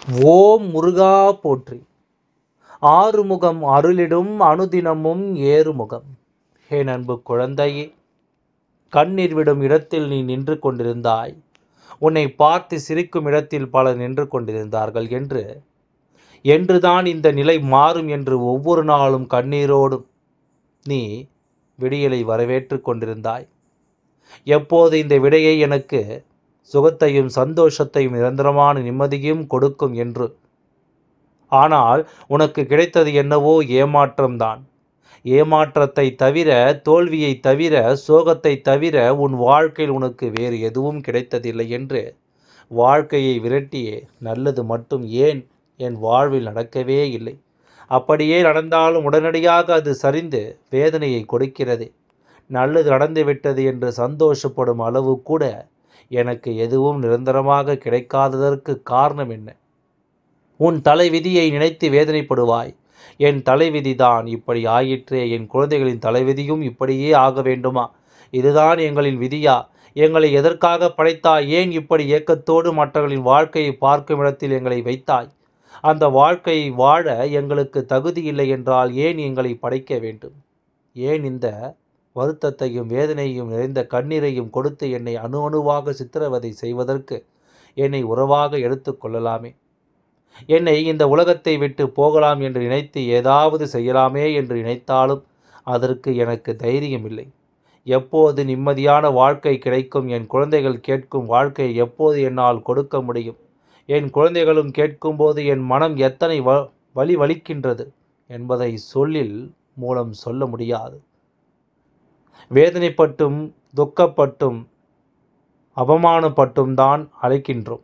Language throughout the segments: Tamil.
ஓம் முருகா போற்றி. ஆறுமுகம் அருளிடும் அனுதினமும் ஏறுமுகம். என் அன்பு குழந்தையே, கண்ணீர் விடும் இடத்தில் நீ நின்று கொண்டிருந்தாய். உன்னை பார்த்து சிரிக்கும் இடத்தில் பலர் நின்று கொண்டிருந்தார்கள் என்றுதான் இந்த நிலை மாறும் என்று ஒவ்வொரு நாளும் கண்ணீரோடும் நீ விடியலை வரவேற்று கொண்டிருந்தாய். எப்போது இந்த விடையை எனக்கு சுகத்தையும் சந்தோஷத்தையும் நிரந்தரமான நிம்மதியும் கொடுக்கும் என்று. ஆனால் உனக்கு கிடைத்தது என்னவோ ஏமாற்றம்தான். ஏமாற்றத்தை தவிர, தோல்வியை தவிர, சோகத்தை தவிர உன் வாழ்க்கையில் உனக்கு வேறு எதுவும் கிடைத்ததில்லை என்று வாழ்க்கையை விரட்டியே நல்லது மட்டும் ஏன் என் வாழ்வில் நடக்கவே இல்லை. அப்படியே நடந்தாலும் உடனடியாக அது சரிந்து வேதனையை கொடுக்கிறது. நல்லது நடந்துவிட்டது என்று சந்தோஷப்படும் அளவு கூட எனக்கு எதுவும் நிரந்தரமாக கிடைக்காததற்கு காரணம் என்ன? உன் தலைவிதியை நினைத்து வேதனைப்படுவாய். என் தலைவிதிதான் இப்படி ஆயிற்றே, என் குழந்தைகளின் தலைவிதியும் இப்படியே ஆக வேண்டுமா? இதுதான் எங்களின் விதியா? எங்களை எதற்காக படைத்தாய்? ஏன் இப்படி ஏக்கத்தோடு மற்றவர்களின் வாழ்க்கையை பார்க்கும் இடத்தில் எங்களை வைத்தாய்? அந்த வாழ்க்கையை வாழ எங்களுக்கு தகுதி இல்லை என்றால் ஏன் எங்களை படைக்க வேண்டும்? ஏன் இந்த வருத்தத்தையும் வேதனையும் நிறைந்த கண்ணீரையும் கொடுத்து என்னை அணு அணுவாக சித்திரவதை செய்வதற்கு என்னை உறவாக எடுத்து கொள்ளலாமே. என்னை இந்த உலகத்தை விட்டு போகலாம் என்று நினைத்து ஏதாவது செய்யலாமே என்று நினைத்தாலும் அதற்கு எனக்கு தைரியம் இல்லை. எப்போது நிம்மதியான வாழ்க்கை கிடைக்கும்? என் குழந்தைகள் கேட்கும் வாழ்க்கையை எப்போது என்னால் கொடுக்க முடியும்? என் குழந்தைகளும் கேட்கும்போது என் மனம் எத்தனை வலி வலிக்கின்றது என்பதை சொல்லில் மூலம் சொல்ல முடியாது. வேதனைப்பட்டும் துக்கப்பட்டும் அவமானப்பட்டும் தான் அழைக்கின்றோம்.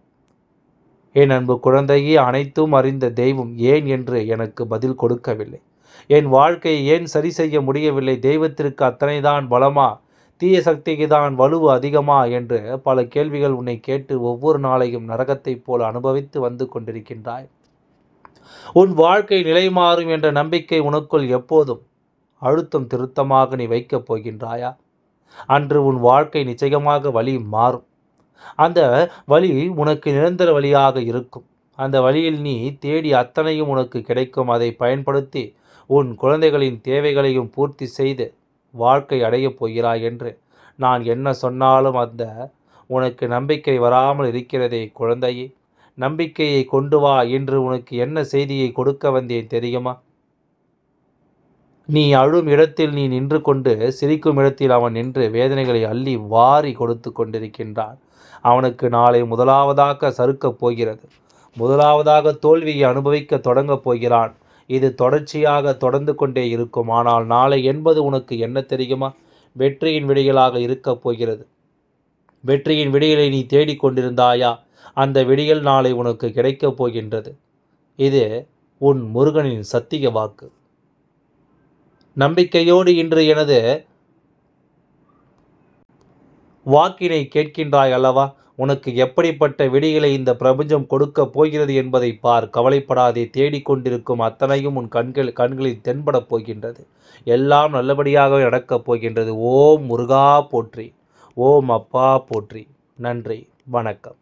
என் அன்பு குழந்தையே, அனைத்தும் அறிந்த தெய்வம் ஏன் என்று எனக்கு பதில் கொடுக்கவில்லை. என் வாழ்க்கையை ஏன் சரி செய்ய முடியவில்லை? தெய்வத்திற்கு அத்தனைதான் பலமா? தீய சக்திக்கு தான் வலுவு அதிகமா என்று பல கேள்விகள் உன்னை கேட்டு ஒவ்வொரு நாளையும் நரகத்தைப் போல அனுபவித்து வந்து கொண்டிருக்கின்றாய். உன் வாழ்க்கை நிலை மாறும் என்ற நம்பிக்கை உனக்குள் எப்போதும் அழுத்தம் திருத்தமாக நீ வைக்கப் போகின்றாயா? அன்று உன் வாழ்க்கை நிச்சயமாக வழி மாறும். அந்த வழி உனக்கு நிரந்தர வழியாக இருக்கும். அந்த வழியில் நீ தேடி அத்தனையும் உனக்கு கிடைக்கும். அதை பயன்படுத்தி உன் குழந்தைகளின் தேவைகளையும் பூர்த்தி செய்து வாழ்க்கை அடையப் போகிறாய் என்று நான் என்ன சொன்னாலும் அந்த உனக்கு நம்பிக்கை வராமல் இருக்கிறதே குழந்தையே. நம்பிக்கையை கொண்டு வா. இன்று உனக்கு என்ன செய்தியை கொடுக்க வந்தேன் தெரியுமா? நீ அழும் இடத்தில் நீ நின்று கொண்டு சிரிக்கும் இடத்தில் அவன் நின்று வேதனைகளை அள்ளி வாரி கொடுத்து கொண்டிருக்கின்றான். அவனுக்கு நாளை முதலாவதாக சறுக்கப் போகிறது. முதலாவதாக தோல்வியை அனுபவிக்க தொடங்கப் போகிறான். இது தொடர்ச்சியாக தொடர்ந்து கொண்டே இருக்கும். ஆனால் நாளை என்பது உனக்கு என்ன தெரியுமா? வெற்றியின் விடியலாக இருக்கப் போகிறது. வெற்றியின் விடியலை நீ தேடிக்கொண்டிருந்தாயா? அந்த விடியல் நாளை உனக்கு கிடைக்கப் போகின்றது. இது உன் முருகனின் சத்திய வாக்கு. நம்பிக்கையோடு இன்று எனது வாக்கினை கேட்கின்றாய் அல்லவா? உனக்கு எப்படிப்பட்ட விடிகளை இந்த பிரபஞ்சம் கொடுக்க போகிறது என்பதை பார். கவலைப்படாதே. தேடிக்கொண்டிருக்கும் அத்தனையும் உன் கண்களில் தென்படப் போகின்றது. எல்லாம் நல்லபடியாக நடக்கப் போகின்றது. ஓம் முருகா போற்றி. ஓம் அப்பா போற்றி. நன்றி. வணக்கம்.